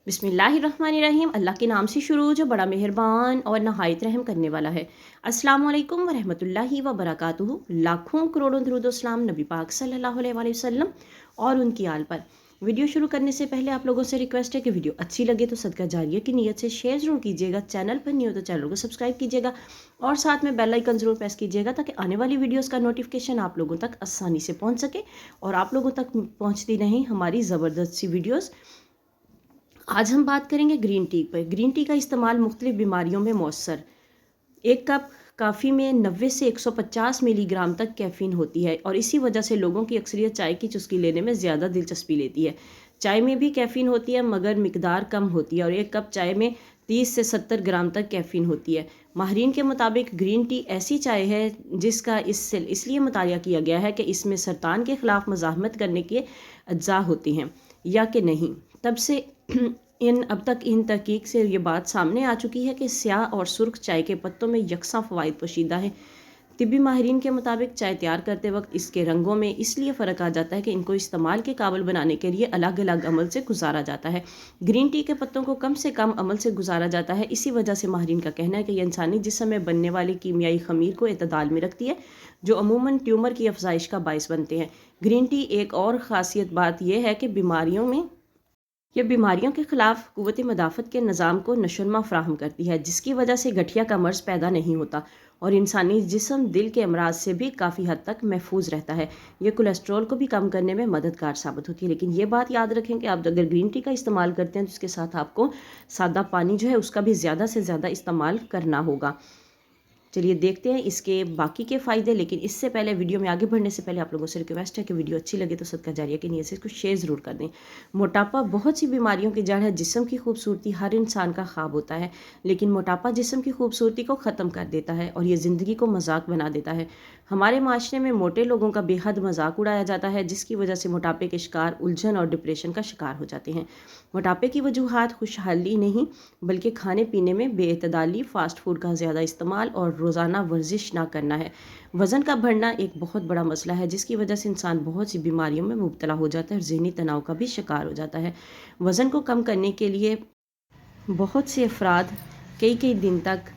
बिस्मिल्लाहिर्रहमानिर्रहीम। अल्लाह के नाम से शुरू जो बड़ा मेहरबान और नहायत रहम करने वाला है। अस्सलामु अलैकुम व रहमतुल्लाहि व बरकातुहू। लाखों करोड़ों दुरूद व सलाम नबी पाक सल्लल्लाहु अलैहि वसल्लम और उनकी आल पर। वीडियो शुरू करने से पहले आप लोगों से रिक्वेस्ट है कि वीडियो अच्छी लगे तो सदका जारिया की नीयत से शेयर ज़रूर कीजिएगा। चैनल पर नहीं हो तो चैनल को सब्सक्राइब कीजिएगा और साथ में बेल आइकन ज़रूर प्रेस कीजिएगा ताकि आने वाली वीडियोस का नोटिफिकेशन आप लोगों तक आसानी से पहुंच सके और आप लोगों तक पहुंचती रहें हमारी ज़बरदस्त सी वीडियोस। आज हम बात करेंगे ग्रीन टी पर। ग्रीन टी का इस्तेमाल मुख्तलिफ बीमारियों में मौसर। एक कप काफ़ी में 90 से 150 मिलीग्राम तक कैफ़ीन होती है और इसी वजह से लोगों की अक्सरियत चाय की चुस्की लेने में ज़्यादा दिलचस्पी लेती है। चाय में भी कैफ़ीन होती है मगर मिकदार कम होती है और एक कप चाय में 30 से 70 ग्राम तक कैफ़ीन होती है। माहिरीन के मुताबिक ग्रीन टी ऐसी चाय है जिसका इसलिए मुतालिया किया गया है कि इसमें सरतान के ख़िलाफ़ मज़ाहमत करने के अज्जा होती हैं या कि नहीं। तब से अब तक इन तहकीक से ये बात सामने आ चुकी है कि स्याह और सुर्ख चाय के पत्तों में यकसा फ़वाइद पोशीदा है। तिब्बी माहिरीन के मुताबिक चाय तैयार करते वक्त इसके रंगों में इसलिए फ़र्क आ जाता है कि इनको इस्तेमाल के काबिल बनाने के लिए अलग अलग अमल से गुजारा जाता है। ग्रीन टी के पत्तों को कम से कम अमल से गुजारा जाता है। इसी वजह से माहिरीन का कहना है कि यह इंसानी जिस्म में बनने वाली कीमियाई खमीर को एतदाल में रखती है जो अमूमन ट्यूमर की अफजाइश का बायस बनते हैं। ग्रीन टी एक और ख़ासियत बात यह है कि यह बीमारियों के ख़िलाफ़ क़ुव्वत मदाफ़त के निज़ाम को नशोनमा फ़राहम करती है जिसकी वजह से गठिया का मर्ज़ पैदा नहीं होता और इंसानी जिस्म दिल के अमराज से भी काफ़ी हद तक महफूज रहता है। यह कोलेस्ट्रॉल को भी कम करने में मददगार साबित होती है। लेकिन ये बात याद रखें कि आप अगर ग्रीन टी का इस्तेमाल करते हैं तो उसके साथ आपको सादा पानी जो है उसका भी ज़्यादा से ज़्यादा इस्तेमाल करना होगा। चलिए देखते हैं इसके बाकी के फ़ायदे। लेकिन इससे पहले वीडियो में आगे बढ़ने से पहले आप लोगों से रिक्वेस्ट है कि वीडियो अच्छी लगे तो सदका जारिया की नीयत से इसको शेयर ज़रूर कर दें। मोटापा बहुत सी बीमारियों की जड़ है। जिस्म की खूबसूरती हर इंसान का ख्वाब होता है लेकिन मोटापा जिस्म की खूबसूरती को ख़त्म कर देता है और ये ज़िंदगी को मजाक बना देता है। हमारे माशरे में मोटे लोगों का बेहद मजाक उड़ाया जाता है जिसकी वजह से मोटापे के शिकार उलझन और डिप्रेशन का शिकार हो जाते हैं। मोटापे की वजूहात खुशहाली नहीं बल्कि खाने पीने में बेअतदाली, फ़ास्ट फूड का ज़्यादा इस्तेमाल और रोज़ाना वर्जिश ना करना है। वज़न का बढ़ना एक बहुत बड़ा मसला है जिसकी वजह से इंसान बहुत सी बीमारियों में मुब्तला हो जाता है और ज़हनी तनाव का भी शिकार हो जाता है। वज़न को कम करने के लिए बहुत से अफराद कई दिन तक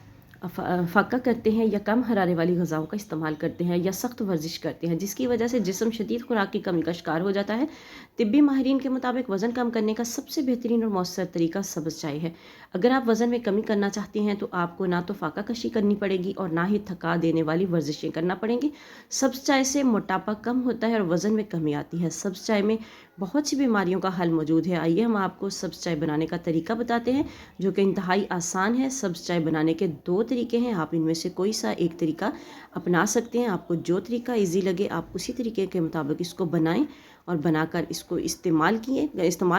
फ़ाका करते हैं या कम हरारे वाली ग़िज़ाओं का इस्तेमाल करते हैं या सख्त वर्जिश करते हैं जिसकी वजह से जिस्म शदीद खुराक की कमी का शिकार हो जाता है। तिब्बी माहिरीन के मुताबिक वज़न कम करने का सबसे बेहतरीन और मौसर तरीका सब्ज़ चाय है। अगर आप वज़न में कमी करना चाहते हैं तो आपको ना तो फ़ाका कशी करनी पड़ेगी और ना ही थका देने वाली वर्जिशें करना पड़ेंगी। सब्ज़ चाय से मोटापा कम होता है और वज़न में कमी आती है। सब्ज़ चाय में बहुत सी बीमारियों का हल मौजूद है। आइए हम आपको सब्ज़ चाय बनाने का तरीका बताते हैं जो कि इंतहाई आसान है। सब्ज़ चाय बनाने के 2 तरीके हैं, आप इनमें से कोई सा एक तरीका अपना सकते हैं। आपको जो तरीका ईजी लगे आप उसी तरीके के मुताबिक इसको बनाएं और बनाकर इसको इस्तेमाल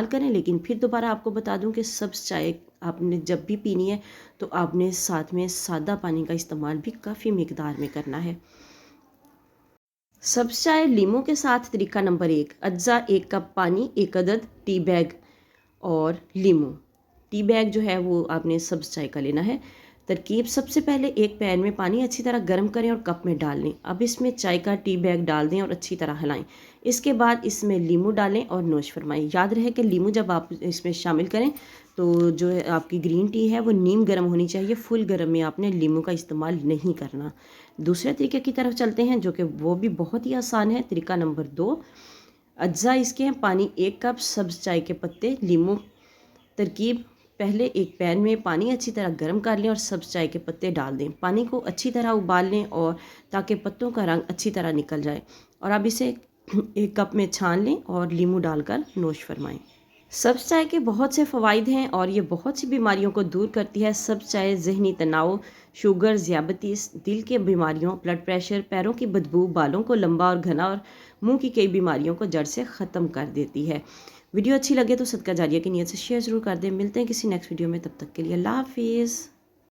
करें। लेकिन फिर दोबारा आपको बता दूं कि सब्ज़ चाय आपने जब भी पीनी है तो आपने साथ में सादा पानी का इस्तेमाल भी काफ़ी मिकदार में करना है। सब्ज़ चाय लीमू के साथ तरीका नंबर 1। अज्जा 1 कप पानी, 1 अदद टी बैग और लीमू। टी बैग जो है वो आपने सब्ज़ चाय का लेना है। तरकीब, सबसे पहले एक पैन में पानी अच्छी तरह गर्म करें और कप में डाल लें। अब इसमें चाय का टी बैग डाल दें और अच्छी तरह हिलाएं। इसके बाद इसमें लीमू डालें और नोश फरमाएं। याद रहे कि लीमू जब आप इसमें शामिल करें तो जो है आपकी ग्रीन टी है वो नीम गर्म होनी चाहिए, फुल गर्म में आपने लीमू का इस्तेमाल नहीं करना। दूसरे तरीके की तरफ चलते हैं जो कि वो भी बहुत ही आसान है। तरीका नंबर 2। अज्जा इसके हैं पानी 1 कप, सब्ज़ चाय के पत्ते, लीमू। तरकीब, पहले एक पैन में पानी अच्छी तरह गर्म कर लें और सब्ज़ चाय के पत्ते डाल दें। पानी को अच्छी तरह उबाल लें और ताकि पत्तों का रंग अच्छी तरह निकल जाए और अब इसे एक कप में छान लें और लीमू डालकर नोश फरमाएं। सब्ज़ चाय के बहुत से फ़वाइद हैं और ये बहुत सी बीमारियों को दूर करती है। सब्ज़ चाय ज़हनी तनाव, शुगर, ज़ियाबतीस, दिल के बीमारियों, ब्लड प्रेशर, पैरों की बदबू, बालों को लंबा और घना और मुंह की कई बीमारियों को जड़ से ख़त्म कर देती है। वीडियो अच्छी लगे तो सदका जारिया की नीयत से शेयर ज़रूर कर दें। मिलते हैं किसी नेक्स्ट वीडियो में, तब तक के लिए अल्लाह हाफिज़।